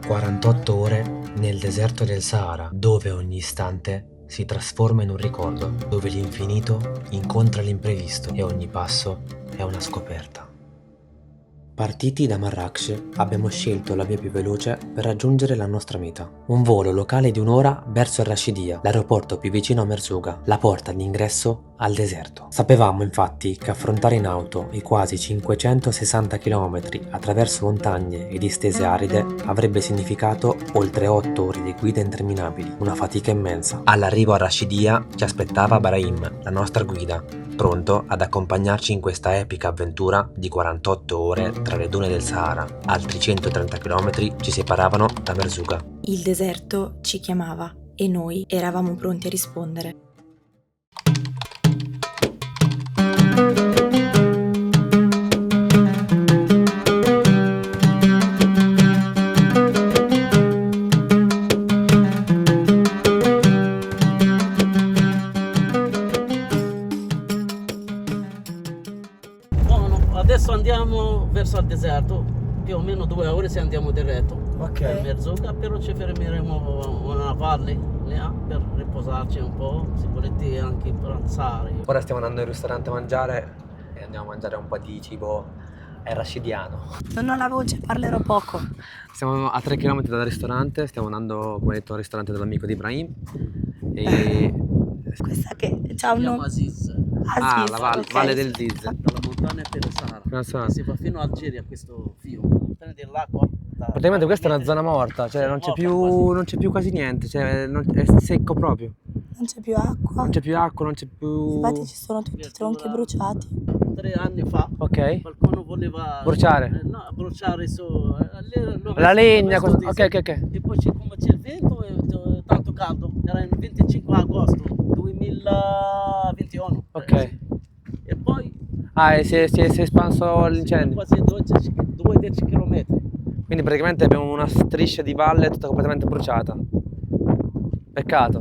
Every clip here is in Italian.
«48 ore nel deserto del Sahara, dove ogni istante si trasforma in un ricordo, dove l'infinito incontra l'imprevisto e ogni passo è una scoperta». Partiti da Marrakech, abbiamo scelto la via più veloce per raggiungere la nostra meta. Un volo locale di un'ora verso il Rashidia, l'aeroporto più vicino a Merzouga, la porta d'ingresso al deserto. Sapevamo infatti che affrontare in auto i quasi 560 km attraverso montagne e distese aride avrebbe significato oltre 8 ore di guida interminabili, una fatica immensa. All'arrivo a Rashidia ci aspettava Brahim, la nostra guida, pronto ad accompagnarci in questa epica avventura di 48 ore tra le dune del Sahara. Altri 130 km ci separavano da Merzouga. Il deserto ci chiamava e noi eravamo pronti a rispondere. Adesso andiamo verso il deserto, più o meno 2 ore se andiamo diretto per Merzouga, però ci fermeremo una valle lì per riposarci un po', se volete anche pranzare. Ora stiamo andando in ristorante a mangiare e andiamo a mangiare un po' di cibo rashidiano. Non ho la voce, parlerò poco. Siamo a 3 km dal ristorante, stiamo andando, come detto, al ristorante dell'amico di Ibrahim. E Questa che c'ha un nome. Aziz, la ok. valle del Ziz. dalla montagna per il Sahara. Si va fino a Algeria questo fiume. Prendi l'acqua. Praticamente questa è una zona morta, cioè non c'è più quasi niente, cioè è secco proprio. Non c'è più acqua. Non c'è più acqua, non c'è più... Infatti ci sono tutti i tronchi bruciati. 3 anni fa qualcuno voleva bruciare bruciare su la legna, ok. E poi come c'è il vento e tanto caldo, era il 25 agosto 2021. Ok. E poi si è espanso l'incendio. Quasi 12 km. Quindi praticamente abbiamo una striscia di valle tutta completamente bruciata. Peccato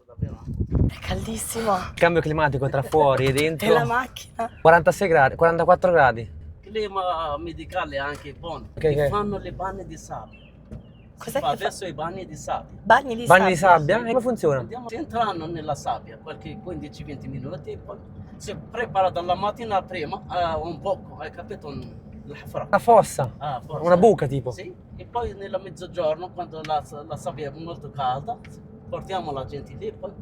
davvero. È caldissimo. Il cambio climatico tra fuori e dentro. E la macchina. 46 gradi, 44 gradi. Clima medicale anche buono. Fanno le bagni di sabbia. Cos'è che adesso i bagni di sabbia. Bagni di sabbia? Come funziona? Entrano nella sabbia qualche 15-20 minuti e poi si prepara dalla mattina prima un poco, hai capito? Una fossa, una buca tipo. Sì, e poi nella mezzogiorno quando la sabbia è molto calda portiamo la gente lì e poi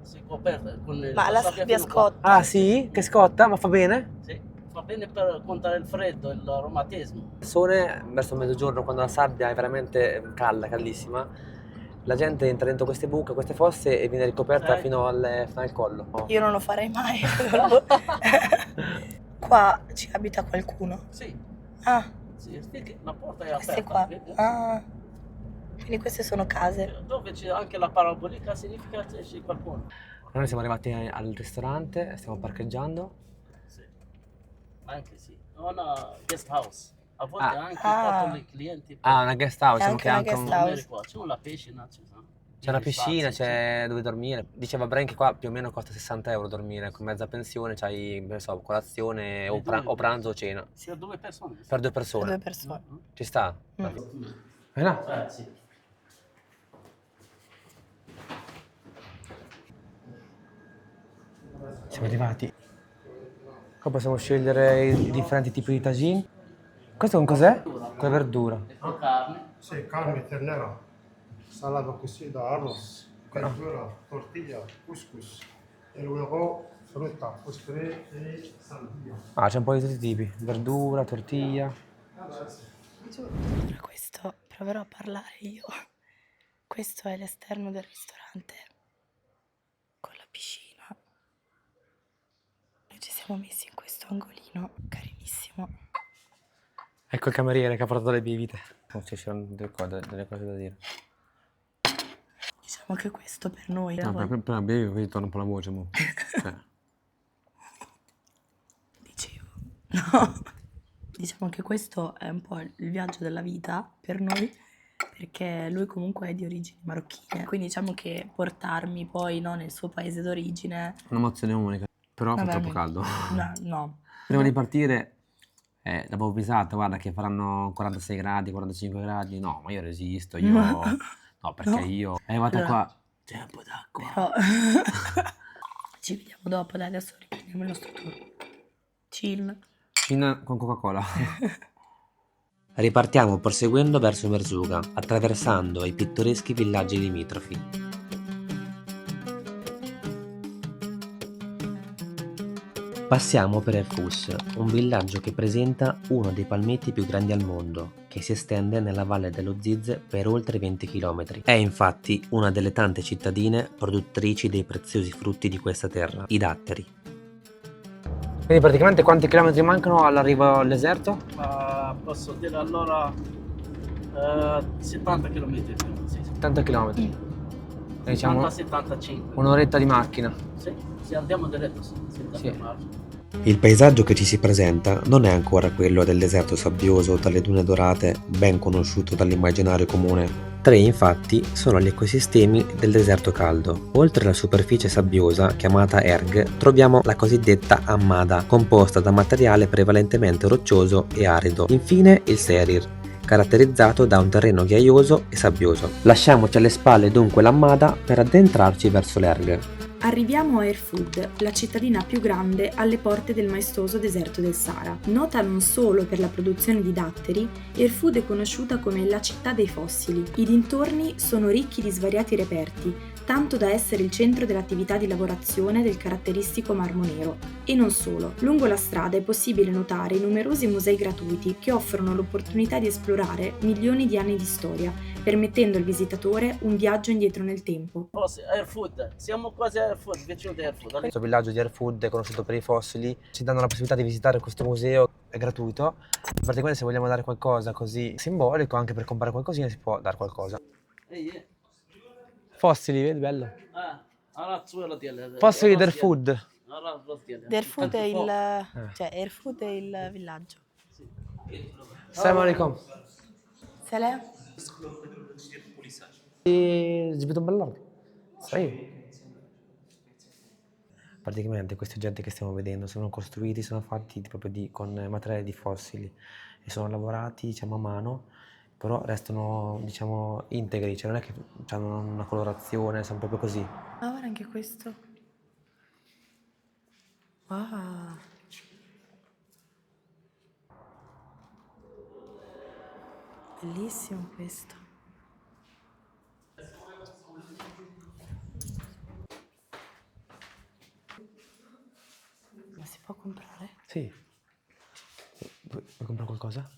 si coperta con la sabbia scotta. Ah sì? Che scotta? Ma fa bene? Sì, fa bene per contare il freddo, il reumatismo. Persone verso mezzogiorno, quando la sabbia è veramente calda, caldissima, la gente entra dentro queste buche, queste fosse e viene ricoperta fino al collo. Io non lo farei mai. Qua ci abita qualcuno? Sì. Sì, la porta è aperta. Queste qua? Quindi queste sono case. Dove c'è anche la parabolica significa che c'è qualcuno. Noi siamo arrivati al ristorante, stiamo parcheggiando. Sì, anche sì. Una guest house. A volte anche portano i clienti. Una guest house. Anche una guest house. C'è una piscina, c'è una piscina, c'è dove dormire. Diceva Brian che qua più o meno costa 60 euro dormire, con mezza pensione c'hai, non so, colazione o pranzo o cena. Sì, a 2 persone. Per 2 persone. Per 2 persone. Ci sta? Vai là. Sì. Siamo arrivati. Qua possiamo scegliere i differenti tipi di tagine. Questo con cos'è? Con verdura. Carne. Sì, carne, ternera, salata cosita, arroz, verdura, tortilla, couscous, e l'uovo, frutta, couscous e sandwich. C'è un po' di tutti i tipi. Verdura, tortilla. Allora questo proverò a parlare io. Questo è l'esterno del ristorante con la piscina. Noi ci siamo messi in questo angolino carinissimo. Ecco il cameriere che ha portato le bibite. Ci sono delle cose da dire. Diciamo che questo per noi... Appena bevi così torna un po' la voce. Dicevo. No. Diciamo che questo è un po' il viaggio della vita per noi, perché lui comunque è di origini marocchine, quindi diciamo che portarmi poi no, nel suo paese d'origine... Un'emozione unica, però fa Vabbè, troppo caldo. No. Prima di partire, l'avevo avvisato, guarda che faranno 46 gradi, 45 gradi. No, ma io resisto, io... No, perché No. io... È arrivata Allora, qua, c'è un po' d'acqua. Però... Ci vediamo dopo, dai, adesso riprendiamo il nostro tour. Chill. Cina con Coca-Cola. Ripartiamo proseguendo verso Merzouga, attraversando i pittoreschi villaggi limitrofi. Passiamo per Erfus, un villaggio che presenta uno dei palmeti più grandi al mondo, che si estende nella valle dello Ziz per oltre 20 km. È infatti una delle tante cittadine produttrici dei preziosi frutti di questa terra, i datteri. Quindi praticamente quanti chilometri mancano all'arrivo al deserto? Posso dire allora 70 km. Sì. 70 km. Diciamo 70-75. un'oretta di macchina. Sì, andiamo diretto senza Sì. fermarci. Il paesaggio che ci si presenta non è ancora quello del deserto sabbioso dalle dune dorate, ben conosciuto dall'immaginario comune. 3 infatti sono gli ecosistemi del deserto caldo. Oltre alla superficie sabbiosa, chiamata erg, troviamo la cosiddetta ammada, composta da materiale prevalentemente roccioso e arido. Infine il serir, caratterizzato da un terreno ghiaioso e sabbioso. Lasciamoci alle spalle dunque l'ammada per addentrarci verso l'erg. Arriviamo a Erfoud, la cittadina più grande alle porte del maestoso deserto del Sahara. Nota non solo per la produzione di datteri, Erfoud è conosciuta come la città dei fossili. I dintorni sono ricchi di svariati reperti, tanto da essere il centro dell'attività di lavorazione del caratteristico Marmo Nero. E non solo. Lungo la strada è possibile notare i numerosi musei gratuiti che offrono l'opportunità di esplorare milioni di anni di storia, permettendo al visitatore un viaggio indietro nel tempo. Erfoud, siamo quasi a Erfoud, vicino di Erfoud. Questo villaggio di Erfoud è conosciuto per i fossili, ci danno la possibilità di visitare questo museo, è gratuito. Praticamente se vogliamo dare qualcosa così simbolico, anche per comprare qualcosina si può dare qualcosa. Fossili, vedi bello? Fossili d'Erfoud. Erfoud è il... cioè Erfoud è il villaggio. Salam alaikum. Salam? جبتهم بالارض صحيح. Praticamente questi oggetti che stiamo vedendo sono costruiti, sono fatti proprio con materiali di fossili e sono lavorati diciamo a mano, però restano diciamo integri, cioè non è che hanno una colorazione, sono proprio così. Ah, guarda anche questo. Wow. Bellissimo questo. Ma si può comprare? Sì. Vuoi comprare qualcosa?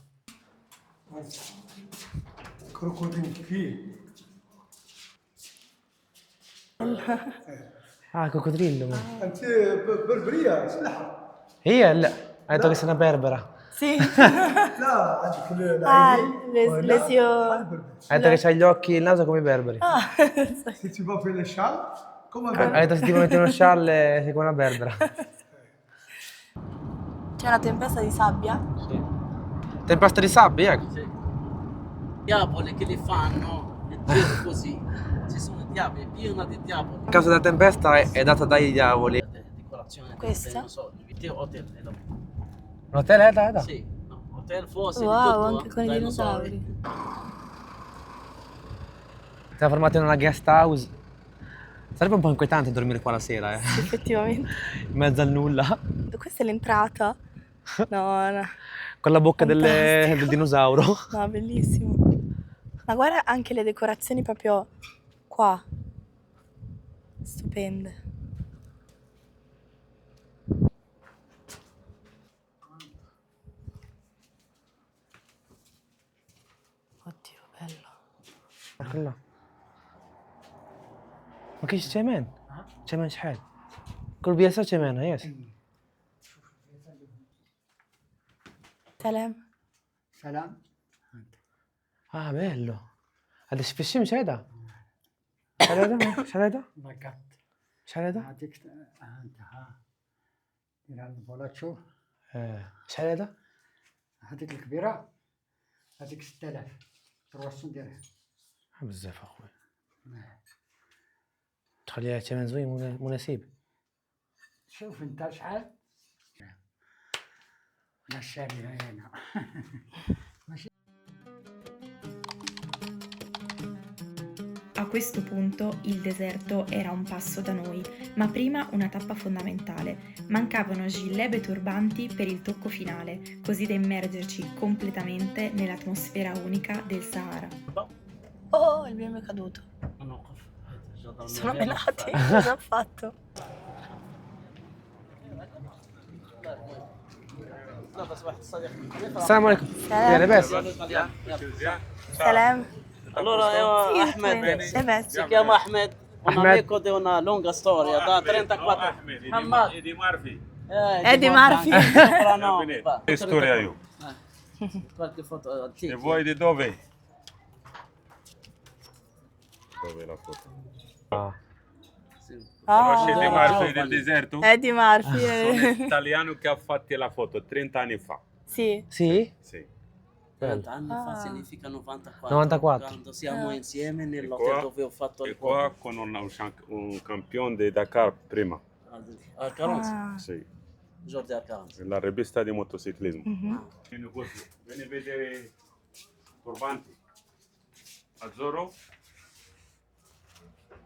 Crocodilo qui. Ah, coccodrillo. انت بربريه سلاحه. هي لا hai detto che sei una berbera. Sì. لا عندك Hai detto che c'hai gli occhi e il naso come i berberi. Se tu vas faire le châle, come Hai detto se ti vuoi mettere uno scialle sei come una berbera. C'è una tempesta di sabbia? Sì. Tempesta di sabbia, ecco. Sì. Diavoli che li fanno il giro così. Ci sono i diavoli, è piena di diavoli. La causa della tempesta è data dai diavoli. Decorazione Questa? non so, hotel. Un hotel è da? Sì, no, hotel fossili, Wow, tutto, anche con i dinosauri. dinosauri. Siamo fermati in una guest house. Sarebbe un po' inquietante dormire qua la sera, Sì, effettivamente. in mezzo al nulla. Questa è l'entrata? No. Con la bocca del Fantastico. dinosauro. No, bellissimo. Ma guarda anche le decorazioni proprio qua. Stupende. Oddio, bello. Guarda là. ما كاينش ثمن ثمن شحال كل بياسة ثمنها ياس Salam. سلام bello هذا في الشمس هذا شحال هذا بقت شحال هذا هذيك انت ها دير هاد البولات شوف شحال هذا هذيك الكبيرة هذيك 6000 300 درهم بزاف اخويا. تخليها ثمن زوين مناسب. شوف انت شحال انا شاريها هنا. A questo punto il deserto era a un passo da noi, ma prima una tappa fondamentale. Mancavano gilet e turbanti per il tocco finale, così da immergerci completamente nell'atmosfera unica del Sahara. Oh, il bimbo è caduto. Sono menati, cosa ha fatto? السلام عليكم. يا لاباس. Salam. Allora io Ahmed, Lebes. si chiama Ahmed, un Ahmed. amico di una lunga storia, da 34 Ahmad. Eddie Murphy. Eddie Murphy. Soprannome. Che storia io? Qualche foto E antica. voi di dove? Dove è la foto? Conosci Eddie Murphy del deserto? Eddie Murphy. Sono italiano che ha fatto la foto 30 anni fa. Sì. Sì? Sì. 30 anni fa significa 94. 94. Quando siamo insieme E nell'hotel qua, dove ho fatto e il qua foto. con un campione di Dakar prima. Al Caronzi, Sì. Jordi Al Caronzi. La rivista di motociclismo. Vieni a vedere turbanti. Azzurro,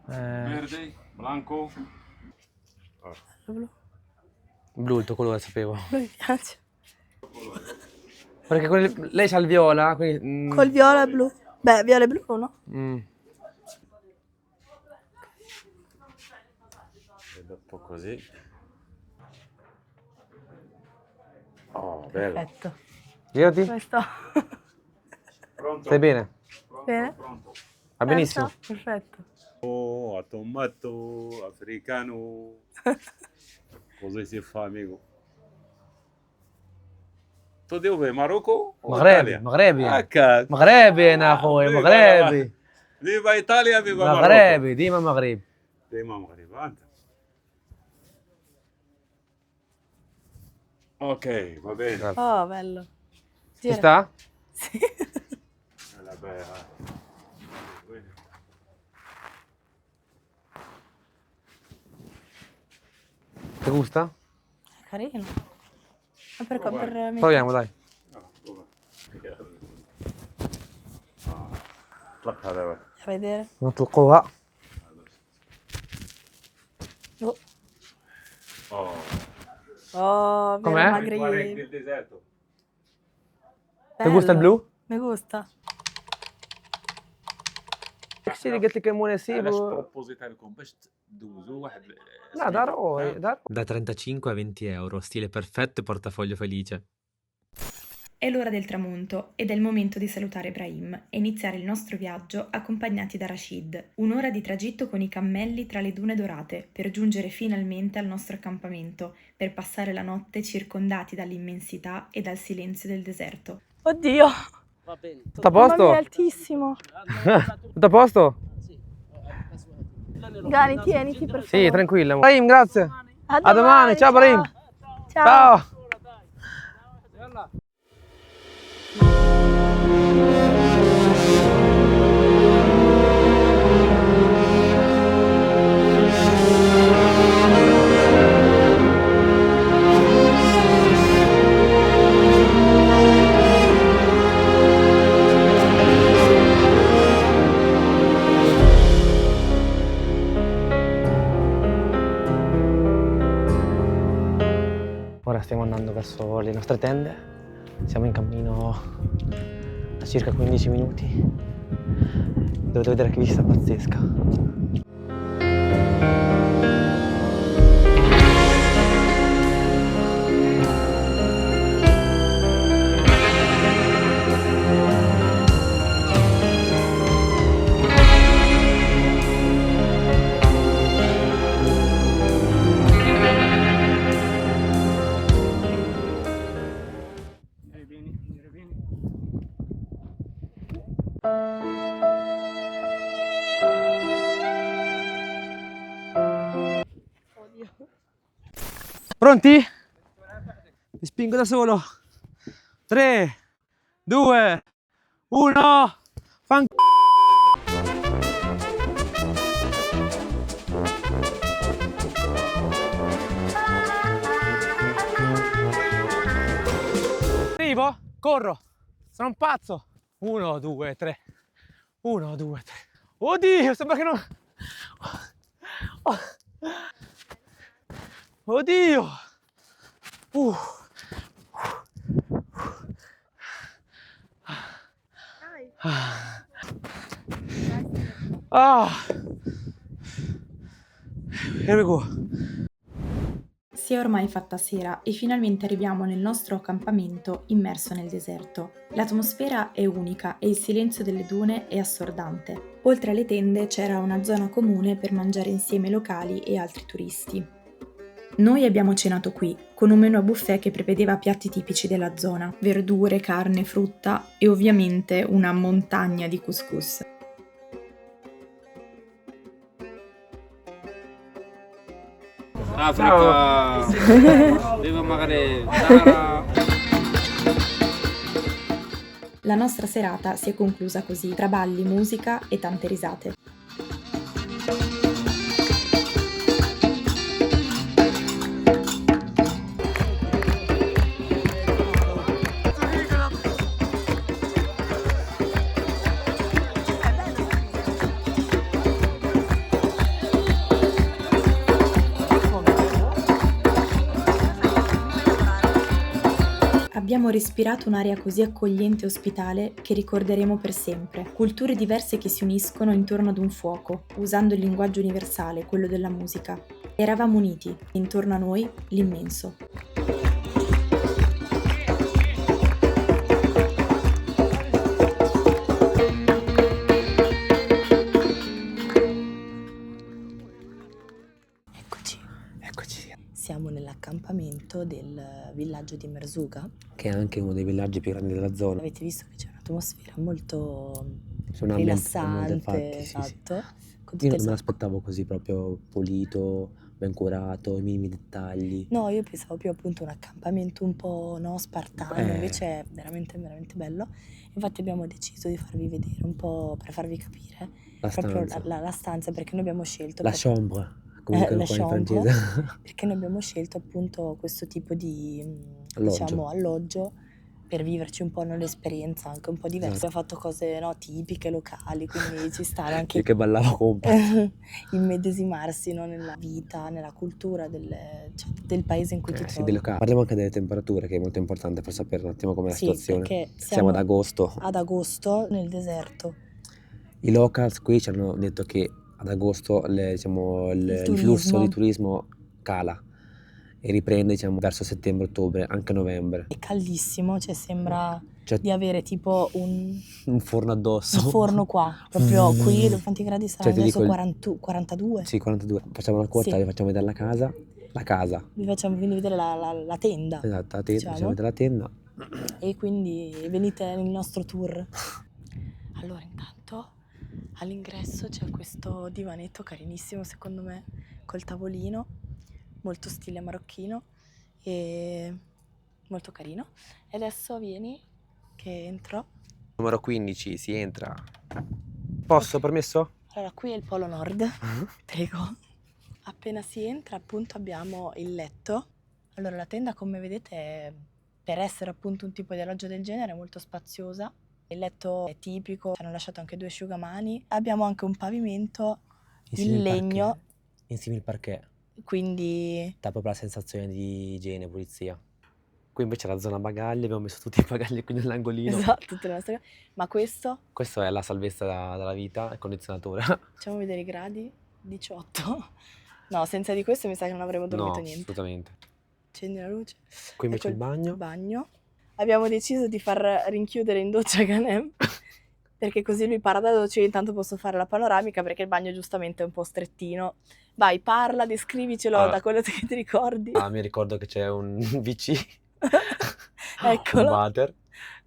verde, bianco. Blu il tuo colore, sapevo. Mi piace. Perché lei c'ha il viola, quindi... Col viola e blu. Beh, viola e blu, no? E dopo così. Oh, bello. Perfetto. Girati. Questo. Pronto? Stai bene? Bene? Pronto. Va benissimo. Perfetto. Oh, a tomato, africano. Così si fa, amico. Tu dove? Marocco? O مغربي Italia? مغربي Ah, cazzo. مغربي انا اخوي viva مغربي Viva Italia, viva Marocco. مغربي ديما مغرب. Dima Maghrib, anta. Ok, va bene. Oh, bello. Ci Gira. sta? Sì. Vabbè, Ti gusta? È carino. Ma per Proviamo dai. اطلقها دابا. a vedere. نطلقوها. Oh, Oh. oh Com'è? vero Tuareg Maghreb. del deserto. Ti gusta il Bello. blu? Mi gusta. كشي قلت لك مناسب علاش بروبوزيتها لكم باش تدوزوا واحد لا دار دار. Da 35 a 20 euro, stile perfetto e portafoglio felice. È l'ora del tramonto ed è il momento di salutare Brahim e iniziare il nostro viaggio accompagnati da Rashid. Un'ora di tragitto con i cammelli tra le dune dorate per giungere finalmente al nostro accampamento, per passare la notte circondati dall'immensità e dal silenzio del deserto. Oddio. Va bene. Tutto a Mamma posto? mia, è altissimo. Tutto a posto? Gani, tieniti per favore. Sì, tranquilla. Brahim, grazie. A domani, ciao, Brahim. Ciao. Ciao. Ora stiamo andando verso le nostre tende. Siamo in cammino a circa 15 minuti. Dovete vedere che vista pazzesca. Pronti? Mi spingo da solo. 3, 2, 1. Arrivo? Corro! Sono un pazzo! 1, 2, 3. 1, 2, 3. Oddio, sembra che non... Oh. Oddio! Ah! Here we go. Si è ormai fatta sera e finalmente arriviamo nel nostro accampamento immerso nel deserto. L'atmosfera è unica e il silenzio delle dune è assordante. Oltre alle tende c'era una zona comune per mangiare insieme locali e altri turisti. Noi abbiamo cenato qui, con un menù a buffet che prevedeva piatti tipici della zona, verdure, carne, frutta e ovviamente una montagna di couscous. Africa, viva magari Sahara. La nostra serata si è conclusa così, tra balli, musica e tante risate. Abbiamo respirato un'aria così accogliente e ospitale che ricorderemo per sempre. Culture diverse che si uniscono intorno ad un fuoco, usando il linguaggio universale, quello della musica. Eravamo uniti, intorno a noi l'immenso. Eccoci. Siamo nell'accampamento del villaggio di Merzouga. Che è anche uno dei villaggi più grandi della zona. Avete visto che c'è un'atmosfera molto C'è un rilassante, infatti, sì, esatto. Con Io tutte non me le- l'aspettavo così proprio pulito, ben curato, i minimi dettagli. No, io pensavo più appunto un accampamento un po' spartano, invece è veramente veramente bello. Infatti abbiamo deciso di farvi vedere un po' per farvi capire La proprio stanza. la stanza, perché noi abbiamo scelto La chambre, comunque la qua in chambre, francese. perché noi abbiamo scelto appunto questo tipo di Alloggio. diciamo alloggio per viverci un po' nell'esperienza anche un po' diversa. Esatto. Abbiamo fatto cose tipiche, locali, quindi ci sta Io anche che ballavo con immedesimarsi nella vita, nella cultura del paese in cui ti sì, trovi. dei locali. Parliamo anche delle temperature, che è molto importante per sapere un attimo com'è la Sì, situazione. perché Siamo ad agosto. ad agosto nel deserto. I locals qui ci hanno detto che ad agosto il flusso di turismo cala e riprende verso settembre-ottobre, anche novembre. È caldissimo, cioè sembra Cioè, di avere tipo un forno addosso. forno qua, proprio qui, quanti gradi saranno? Cioè, ti Adesso dico 42? Sì, 42. Facciamo una corta, Sì. vi facciamo vedere la casa. La casa. Vi facciamo quindi vedere la tenda. Esatto, la tenda, diciamo. facciamo vedere la tenda. E quindi venite nel nostro tour. Allora, intanto all'ingresso c'è questo divanetto carinissimo, secondo me, col tavolino, molto stile marocchino e molto carino. E adesso vieni che entro. Numero 15, si entra. Posso, permesso? Allora, qui è il Polo Nord, prego. Appena si entra, appunto, abbiamo il letto. Allora, la tenda, come vedete, per essere appunto un tipo di alloggio del genere, è molto spaziosa. Il letto è tipico, ci hanno lasciato anche 2 asciugamani. Abbiamo anche un pavimento in legno, Insieme il parquet. quindi Dà proprio la sensazione di igiene, pulizia. Qui invece la zona bagagli, abbiamo messo tutti i bagagli qui nell'angolino. esatto, tutte le nostre. Ma questo, Questa è la salvezza della vita, il condizionatore. facciamo vedere i gradi, 18. No, senza di questo mi sa che non avremmo dormito No, niente. assolutamente. Accendi la luce. Qui invece Ecco il bagno. Abbiamo deciso di far rinchiudere in doccia Ganem perché così lui parla da doccia e io intanto posso fare la panoramica perché il bagno giustamente è un po' strettino. Vai, parla, descrivicelo Allora, da quello che ti ricordi. Mi ricordo che c'è un WC, Eccolo. un water.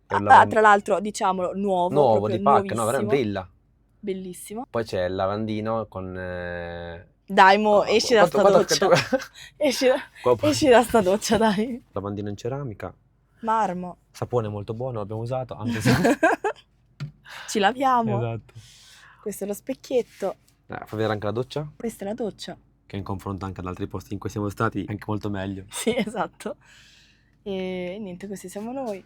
e un Tra l'altro, diciamolo, nuovo nuovo proprio di pacca, no, nuovissimo. brilla. Bellissimo. Poi c'è il lavandino con... Dai, mo, esci da sta doccia. Esci da sta Qua- doccia, dai. Lavandino in ceramica. Marmo. Sapone molto buono, l'abbiamo usato, anche se... Ci laviamo. Esatto. Questo è lo specchietto. Fa vedere anche la doccia, Questa è la doccia. che in confronto anche ad altri posti in cui siamo stati è anche molto meglio. Sì, esatto. E niente, questi siamo noi.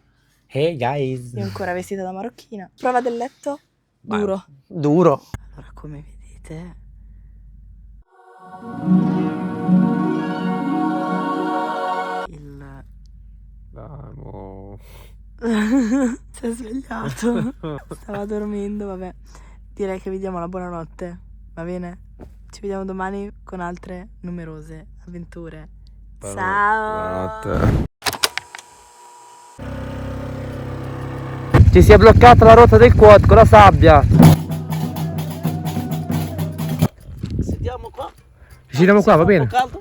Hey guys. Io ancora vestita da marocchina. Prova del letto? Duro. Duro. Allora, come vedete... Vamo. Si è svegliato. Stava dormendo, vabbè. Direi che vi diamo la buonanotte, va bene? Ci vediamo domani con altre numerose avventure. Ciao! Buonanotte. Ci si è bloccata la rotta del quad con la sabbia. Sediamo qua. Ci sediamo qua, va bene? Caldo?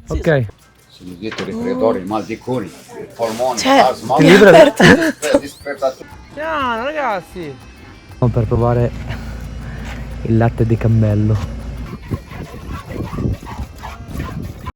Ok. Cosiddetto raffreddore, mal di cuore, il polmone, Cioè, asma, ti libera. dispertatore. Piano ragazzi. Per provare il latte di cammello.